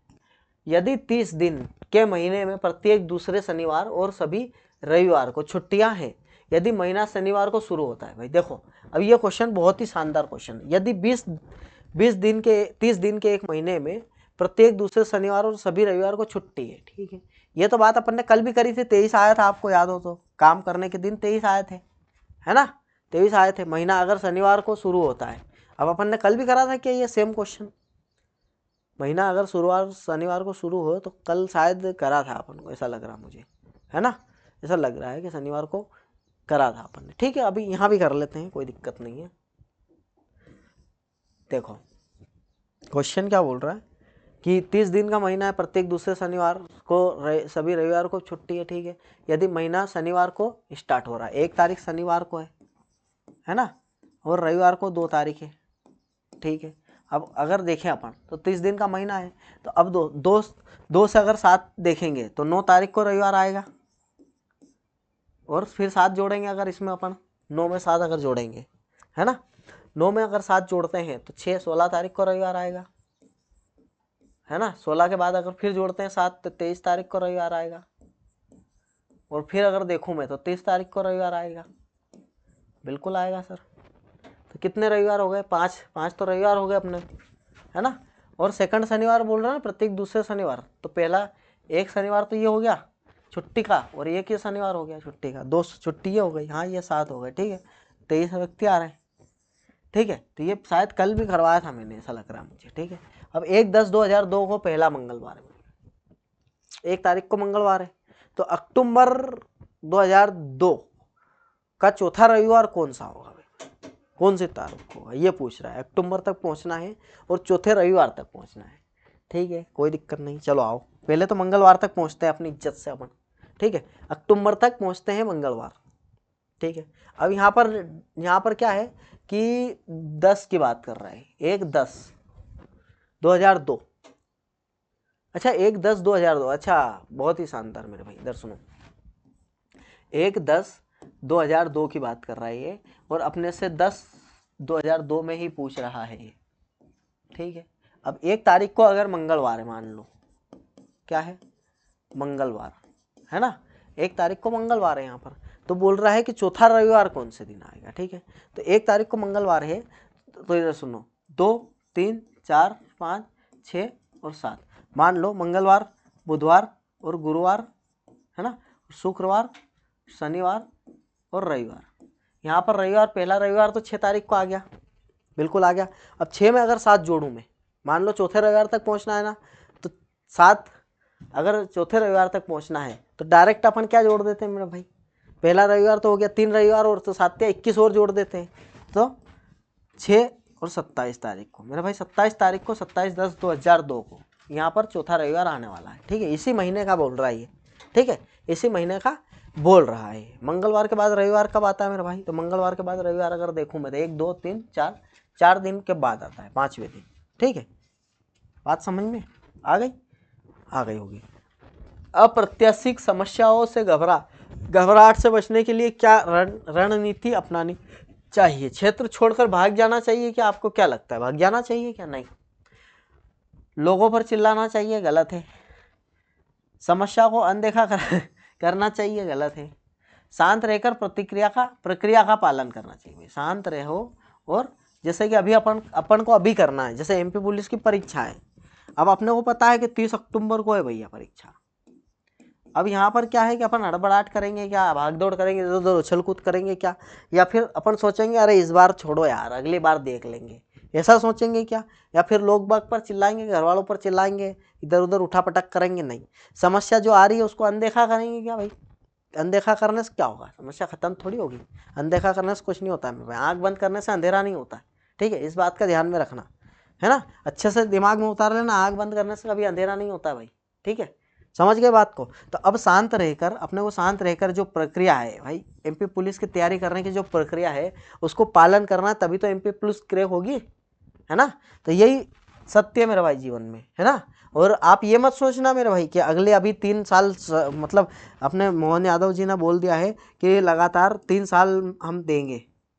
यदि 30 दिन के महीने में प्रत्येक दूसरे शनिवार और सभी रविवार को छुट्टियां हैं, यदि महीना शनिवार को शुरू होता है। भाई देखो अब ये क्वेश्चन बहुत ही शानदार क्वेश्चन है। यदि 30 दिन के एक महीने में प्रत्येक दूसरे शनिवार और सभी रविवार को छुट्टी है, ठीक है। ये तो बात अपन ने कल भी करी थी, 23 आया था, आपको याद हो तो, काम करने के दिन 23 आए थे, है ना। 23 आए थे, महीना अगर शनिवार को शुरू होता है। अब अपन ने कल भी करा था कि ये सेम क्वेश्चन, महीना अगर शुरुआत शनिवार को शुरू हो तो कल शायद करा था अपन को, ऐसा लग रहा मुझे, है ना, ऐसा लग रहा है कि शनिवार को करा था अपन ने। ठीक है, अभी यहाँ भी कर लेते हैं, कोई दिक्कत नहीं है। देखो क्वेश्चन क्या बोल रहा है कि 30 दिन का महीना है, प्रत्येक दूसरे शनिवार को सभी रविवार को छुट्टी है। ठीक है, यदि महीना शनिवार को स्टार्ट हो रहा है, 1 तारीख शनिवार को है ना, और रविवार को 2 तारीख है। ठीक है, अब अगर देखें अपन तो 30 दिन का महीना है, तो अब दो से अगर 7 देखेंगे तो 9 तारीख को रविवार आएगा, और फिर 7 जोड़ेंगे अगर इसमें अपन 9 में 7 अगर जोड़ेंगे, है ना, 9 में अगर 7 जोड़ते हैं तो 16 तारीख को रविवार आएगा, है ना। 16 के बाद अगर फिर जोड़ते हैं 7 तो 23 तारीख को रविवार आएगा, और फिर अगर देखूं मैं तो 30 तारीख को रविवार आएगा। बिल्कुल आएगा सर। तो कितने रविवार हो गए? 5 तो रविवार हो गए अपने, है ना। और सेकंड शनिवार बोल रहा है ना, प्रत्येक दूसरे शनिवार, तो पहला एक शनिवार तो ये हो गया छुट्टी का, और एक ये शनिवार हो गया छुट्टी का, 2 छुट्टी ये हो गई। हाँ, ये 7 हो गए। ठीक है, 23 व्यक्ति आ रहे हैं। ठीक है, तो ये शायद कल भी करवाया था मैंने, ऐसा लग रहा है मुझे। ठीक है, अब 1/10/2002 को पहला मंगलवार है, 1 तारीख को मंगलवार है, तो अक्टूबर 2002 का चौथा रविवार कौन सा होगा भाई, कौन सी तारीख होगा, ये पूछ रहा है। अक्टूबर तक पहुंचना है और चौथे रविवार तक पहुंचना है। ठीक है, कोई दिक्कत नहीं, चलो आओ, पहले तो मंगलवार तक पहुंचते हैं अपनी इज्जत से अपन। ठीक है, अक्टूबर तक पहुंचते हैं मंगलवार। ठीक है, अब यहाँ पर क्या है कि 10 की बात कर रहा है, 1/10/2002। अच्छा, 1/10/2002, अच्छा बहुत ही शानदार मेरे भाई, इधर सुनो। 1/10/2002 की बात कर रहा है ये, और अपने से 10/2002 में ही पूछ रहा है ये। ठीक है, अब 1 तारीख को अगर मंगलवार है, मान लो क्या है, मंगलवार, है ना, 1 तारीख को मंगलवार है यहाँ पर, तो बोल रहा है कि चौथा रविवार कौन से दिन आएगा। ठीक है, तो 1 तारीख को मंगलवार है, तो इधर सुनो, 2 3 4 5 6 और 7, मान लो मंगलवार, बुधवार और गुरुवार, है ना, शुक्रवार, शनिवार और रविवार। यहाँ पर रविवार, पहला रविवार तो 6 तारीख को आ गया, बिल्कुल आ गया। अब 6 में अगर 7 जोड़ूं मैं, मान लो चौथे रविवार तक पहुँचना है ना, तो 7 अगर चौथे रविवार तक पहुँचना है तो डायरेक्ट अपन क्या जोड़ देते हैं मेरे भाई, पहला रविवार तो हो गया, 3 रविवार और, तो 7 या 21 और जोड़ देते हैं, तो 6 और 27 तारीख को मेरे भाई, 27 तारीख को 27/10/2002 को यहाँ पर चौथा रविवार आने वाला है। ठीक है, इसी महीने का बोल रहा है ये। ठीक है, इसी महीने का बोल रहा है। मंगलवार के बाद रविवार कब आता है मेरे भाई, तो मंगलवार के बाद रविवार अगर देखूँ मैं तो 1 2 3 4 दिन के बाद आता है, 5वें दिन। ठीक है, बात समझ में आ गई होगी। अप्रत्याशित समस्याओं से घबराहट से बचने के लिए क्या रणनीति अपनानी चाहिए? क्षेत्र छोड़कर भाग जाना चाहिए क्या? आपको क्या लगता है, भाग जाना चाहिए क्या? नहीं। लोगों पर चिल्लाना चाहिए? गलत है। समस्या को अनदेखा करना चाहिए? गलत है। शांत रहकर प्रक्रिया का पालन करना चाहिए। शांत रहो, और जैसे कि अभी अपन को अभी करना है, जैसे एमपी पुलिस की परीक्षा है, अब अपने को पता है कि 30 अक्टूबर को है भैया परीक्षा। अब यहाँ पर क्या है कि अपन हड़बड़ाहट करेंगे क्या, भाग दौड़ करेंगे, इधर उधर उछल कूद करेंगे क्या, या फिर अपन सोचेंगे अरे इस बार छोड़ो यार, अगली बार देख लेंगे, ऐसा सोचेंगे क्या, या फिर लोग बाग पर चिल्लाएंगे, घर वालों पर चिल्लाएंगे, इधर उधर उठा पटक करेंगे? नहीं। समस्या जो आ रही है उसको अनदेखा करेंगे क्या भाई? अनदेखा करने से क्या होगा, समस्या खत्म थोड़ी होगी। अनदेखा करने से कुछ नहीं होता है भाई, आँख बंद करने से अंधेरा नहीं होता है। ठीक है, इस बात का ध्यान में रखना, है ना, अच्छे से दिमाग में उतार लेना, आँख बंद करने से कभी अंधेरा नहीं होता भाई। ठीक है, समझ गए बात को। तो अब शांत रहकर, अपने को शांत रहकर जो प्रक्रिया है भाई, एमपी पुलिस की तैयारी करने की जो प्रक्रिया है उसको पालन करना, तभी तो एमपी पुलिस क्रैक होगी, है ना। तो यही सत्य है मेरे भाई जीवन में, है ना। और आप ये मत सोचना मेरे भाई कि अगले अभी 3 साल, मतलब अपने मोहन यादव जी ने बोल दिया है कि लगातार 3 साल हम देंगे,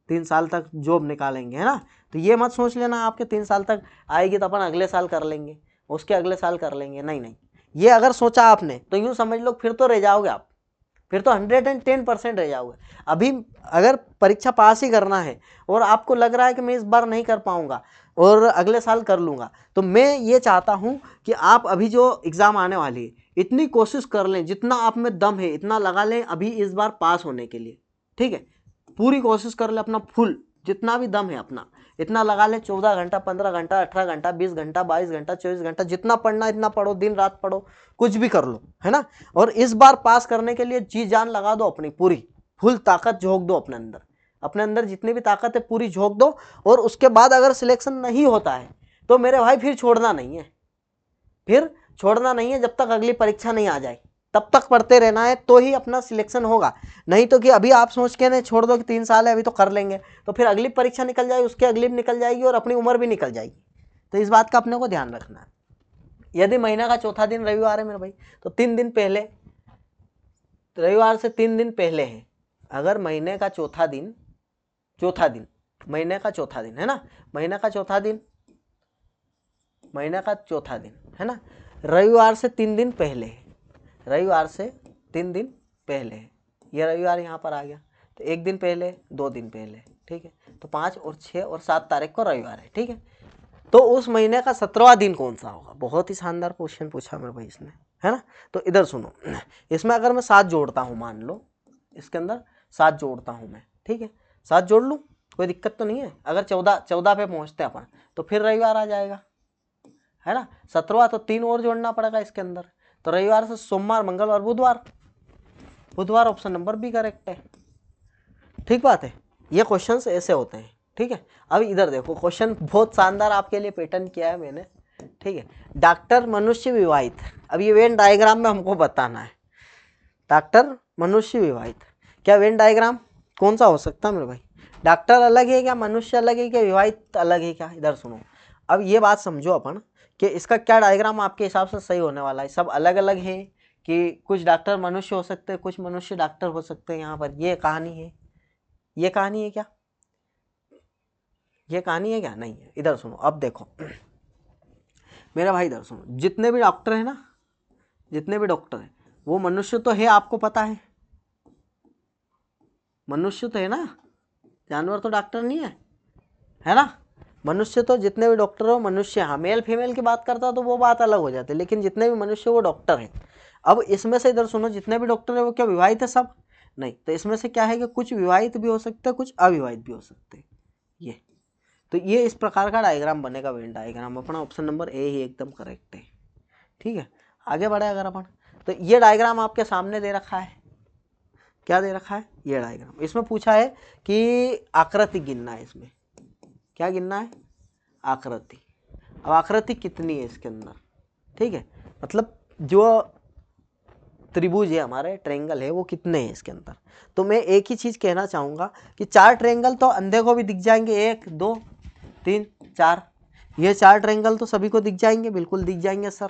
3 साल तक जॉब निकालेंगे, है ना। तो ये मत सोच लेना आपके 3 साल तक आएगी तो अपन अगले साल कर लेंगे, उसके अगले साल कर लेंगे। नहीं, ये अगर सोचा आपने तो यूँ समझ लो फिर तो रह जाओगे आप, फिर तो 110% रह जाओगे। अभी अगर परीक्षा पास ही करना है और आपको लग रहा है कि मैं इस बार नहीं कर पाऊंगा और अगले साल कर लूँगा, तो मैं ये चाहता हूँ कि आप अभी जो एग्ज़ाम आने वाली है इतनी कोशिश कर लें, जितना आप में दम है इतना लगा लें अभी इस बार पास होने के लिए। ठीक है, पूरी कोशिश कर लें, अपना फुल जितना भी दम है अपना, इतना लगा ले, 14 घंटा, 15 घंटा, 18 घंटा, 20 घंटा, 22 घंटा, 24 घंटा, जितना पढ़ना इतना पढ़ो, दिन रात पढ़ो, कुछ भी कर लो, है ना। और इस बार पास करने के लिए जी जान लगा दो अपनी पूरी, फुल ताकत झोंक दो अपने अंदर जितनी भी ताकत है पूरी झोंक दो। और उसके बाद अगर सिलेक्शन नहीं होता है तो मेरे भाई फिर छोड़ना नहीं है, जब तक अगली परीक्षा नहीं आ जाए तब तक पढ़ते रहना है, तो ही अपना सिलेक्शन होगा। नहीं तो कि अभी आप सोच के नहीं छोड़ दो कि 3 साल है अभी तो कर लेंगे, तो फिर अगली परीक्षा निकल जाएगी, उसके अगली भी निकल जाएगी और अपनी उम्र भी निकल जाएगी। तो इस बात का अपने को ध्यान रखना है। यदि महीना का चौथा दिन रविवार है मेरे भाई, तो 3 दिन पहले, रविवार से 3 दिन पहले है। अगर महीने का चौथा दिन महीने का चौथा दिन है ना, महीने का चौथा दिन है ना, रविवार से 3 दिन पहले है, रविवार से 3 दिन पहले है। ये रविवार यहाँ पर आ गया, तो 1 दिन पहले, 2 दिन पहले, ठीक है। तो 5 और 6 और 7 तारीख को रविवार है, ठीक है। तो उस महीने का 17वां दिन कौन सा होगा? बहुत ही शानदार क्वेश्चन पूछा मेरे भाई इसने, है ना। तो इधर सुनो, इसमें अगर मैं 7 जोड़ता हूँ, मान लो इसके अंदर 7 जोड़ता हूँ मैं, ठीक है, 7 जोड़ लूँ, कोई दिक्कत तो नहीं है। अगर 14 पे पहुँचते अपन तो फिर रविवार आ जाएगा, है ना। 17वां तो 3 और जोड़ना पड़ेगा इसके अंदर, तो रविवार से सोमवार, मंगलवार, बुधवार ऑप्शन नंबर बी करेक्ट है। ठीक बात है, ये क्वेश्चंस ऐसे होते हैं, ठीक है। अब इधर देखो, क्वेश्चन बहुत शानदार आपके लिए पैटर्न किया है मैंने, ठीक है। डॉक्टर मनुष्य विवाहित, अब ये वेन डायग्राम में हमको बताना है, डॉक्टर मनुष्य विवाहित, क्या वेन डायग्राम कौन सा हो सकता है मेरे भाई? डॉक्टर अलग है क्या, मनुष्य अलग है क्या, विवाहित अलग है क्या? इधर सुनो, अब ये बात समझो अपन कि इसका क्या डायग्राम आपके हिसाब से सही होने वाला है। सब अलग अलग है कि कुछ डॉक्टर मनुष्य हो सकते हैं, कुछ मनुष्य डॉक्टर हो सकते हैं। यहाँ पर ये कहानी है, ये कहानी है क्या, ये कहानी है क्या? नहीं है। इधर सुनो, अब देखो मेरा भाई, इधर सुनो, जितने भी डॉक्टर है ना, जितने भी डॉक्टर है वो मनुष्य तो है, आपको पता है, मनुष्य तो है ना, जानवर तो डॉक्टर नहीं है ना। मनुष्य तो जितने भी डॉक्टर हो मनुष्य, हाँ मेल फीमेल की बात करता तो वो बात अलग हो जाती है, लेकिन जितने भी मनुष्य वो डॉक्टर है। अब इसमें से इधर सुनो, जितने भी डॉक्टर है वो क्या विवाहित है सब? नहीं। तो इसमें से क्या है कि कुछ विवाहित भी हो सकते हैं, कुछ अविवाहित भी हो सकते हैं। ये तो ये इस प्रकार का डायग्राम बनेगा, वेन डायग्राम। अपना ऑप्शन नंबर ए ही एकदम करेक्ट है, ठीक है। आगे बढ़े अगर अपन, तो ये डायग्राम आपके सामने दे रखा है, क्या दे रखा है? ये डायग्राम। इसमें पूछा है कि आकृति गिनना है, इसमें क्या गिनना है? आकृति। अब आकृति कितनी है इसके अंदर, ठीक है, मतलब जो त्रिभुज है हमारे, ट्रायंगल है, वो कितने हैं इसके अंदर। तो मैं एक ही चीज कहना चाहूंगा कि 4 ट्रायंगल तो अंधे को भी दिख जाएंगे, 1 2 3 4, ये 4 ट्रायंगल तो सभी को दिख जाएंगे, बिल्कुल दिख जाएंगे सर,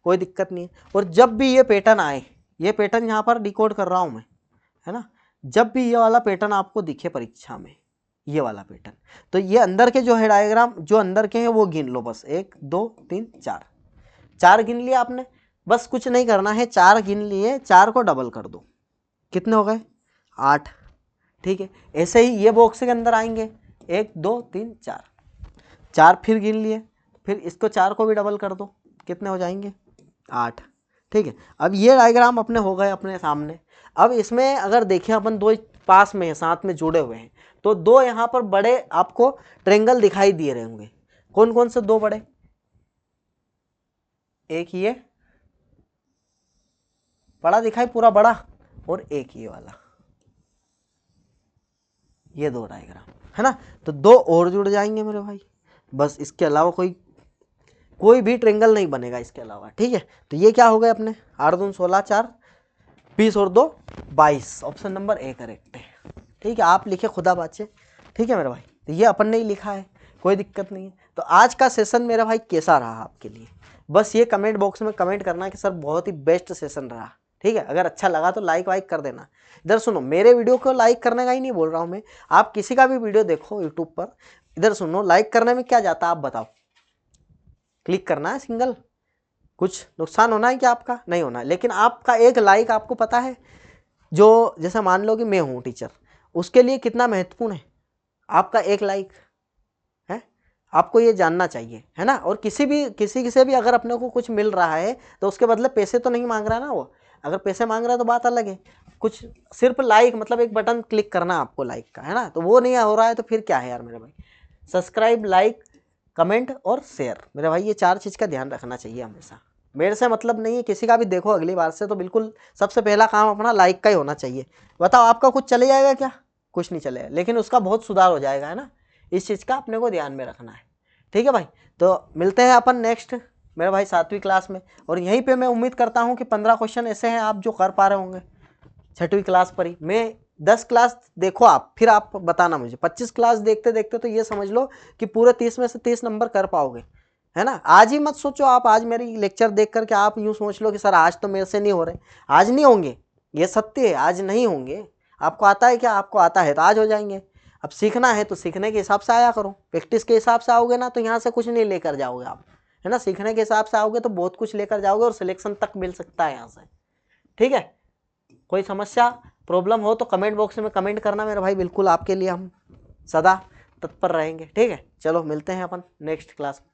कोई दिक्कत नहीं है। और जब भी ये पैटर्न आए, ये पैटर्न यहाँ पर डिकोड कर रहा हूँ मैं, है ना, जब भी ये वाला पैटर्न आपको दिखे परीक्षा में, ये वाला पैटर्न, तो ये अंदर के जो है डायग्राम, जो अंदर के हैं वो गिन लो बस, 1 2 3 4, 4 गिन लिया आपने, बस कुछ नहीं करना है, 4 गिन लिए, 4 को डबल कर दो, कितने हो गए? 8, ठीक है। ऐसे ही ये बॉक्स के अंदर आएंगे, 1 2 3 4, 4 फिर गिन लिए, फिर इसको 4 को भी डबल कर दो, कितने हो जाएंगे? 8, ठीक है। अब ये डायग्राम अपने हो गए अपने सामने। अब इसमें अगर देखें अपन, 2 पास में है, साथ में जुड़े हुए हैं, तो 2 यहाँ पर बड़े आपको ट्रायंगल दिखाई दिए रहे होंगे। कौन कौन से 2 बड़े? एक ये बड़ा दिखाई पूरा बड़ा, और एक ये वाला, ये 2 डायग्राम है ना। तो 2 और जुड़ जाएंगे मेरे भाई, बस इसके अलावा कोई भी ट्रायंगल नहीं बनेगा इसके अलावा, ठीक है। तो ये क्या हो गए अपने? 8 दूनी 16, 4 20 और 2 22, ऑप्शन नंबर ए करेक्ट है, ठीक है। आप लिखे खुदा बाचे, ठीक है मेरे भाई। तो ये अपन ने ही लिखा है, कोई दिक्कत नहीं है। तो आज का सेशन मेरा भाई कैसा रहा आपके लिए, बस ये कमेंट बॉक्स में कमेंट करना कि सर बहुत ही बेस्ट सेशन रहा, ठीक है। अगर अच्छा लगा तो लाइक वाइक कर देना। इधर सुनो, मेरे वीडियो को लाइक करने का ही नहीं बोल रहा हूँ मैं, आप किसी का भी वीडियो देखो यूट्यूब पर, इधर सुनो, लाइक करने में क्या जाता है आप बताओ? क्लिक करना है सिंगल, कुछ नुकसान होना है क्या आपका? नहीं होना है। लेकिन आपका एक लाइक, आपको पता है, जो जैसे मान लो कि मैं हूँ टीचर, उसके लिए कितना महत्वपूर्ण है आपका एक लाइक, है, आपको ये जानना चाहिए, है ना। और किसी से भी अगर अपने को कुछ मिल रहा है तो उसके बदले पैसे तो नहीं मांग रहा ना वो, अगर पैसे मांग रहा है तो बात अलग है। कुछ सिर्फ लाइक, मतलब एक बटन क्लिक करना आपको लाइक का, है ना, तो वो नहीं हो रहा है तो फिर क्या है यार मेरे भाई, सब्सक्राइब, लाइक, कमेंट और शेयर। मेरे भाई ये 4 चीज़ का ध्यान रखना चाहिए हमेशा। मेरे से मतलब नहीं है, किसी का भी देखो अगली बार से तो बिल्कुल सबसे पहला काम अपना लाइक का ही होना चाहिए। बताओ आपका कुछ चले जाएगा क्या? कुछ नहीं चलेगा, लेकिन उसका बहुत सुधार हो जाएगा, है ना। इस चीज़ का अपने को ध्यान में रखना है। ठीक है भाई, तो मिलते हैं अपन नेक्स्ट मेरे भाई 7वीं क्लास में। और यहीं पे मैं उम्मीद करता हूँ कि 15 क्वेश्चन ऐसे हैं आप जो कर पा रहे होंगे 6वीं क्लास पर ही। मैं 10 क्लास देखो आप, फिर आप बताना मुझे। 25 क्लास देखते देखते तो ये समझ लो कि पूरे 30 में से 30 नंबर कर पाओगे, है ना। आज ही मत सोचो आप, आज मेरी लेक्चर देख करके आप यूँ सोच लो कि सर आज तो मेरे से नहीं हो रहे। आज नहीं होंगे, ये सत्य है, आज नहीं होंगे। आपको आता है क्या? आपको आता है तो आज हो जाएंगे। अब सीखना है तो सीखने के हिसाब से आया करो, प्रैक्टिस के हिसाब से आओगे ना तो यहाँ से कुछ नहीं लेकर जाओगे आप, है ना। सीखने के हिसाब से आओगे तो बहुत कुछ लेकर जाओगे और सिलेक्शन तक मिल सकता है यहाँ से। ठीक है, कोई समस्या प्रॉब्लम हो तो कमेंट बॉक्स में कमेंट करना मेरे भाई, बिल्कुल आपके लिए हम सदा तत्पर रहेंगे। ठीक है, चलो मिलते हैं अपन नेक्स्ट क्लास में।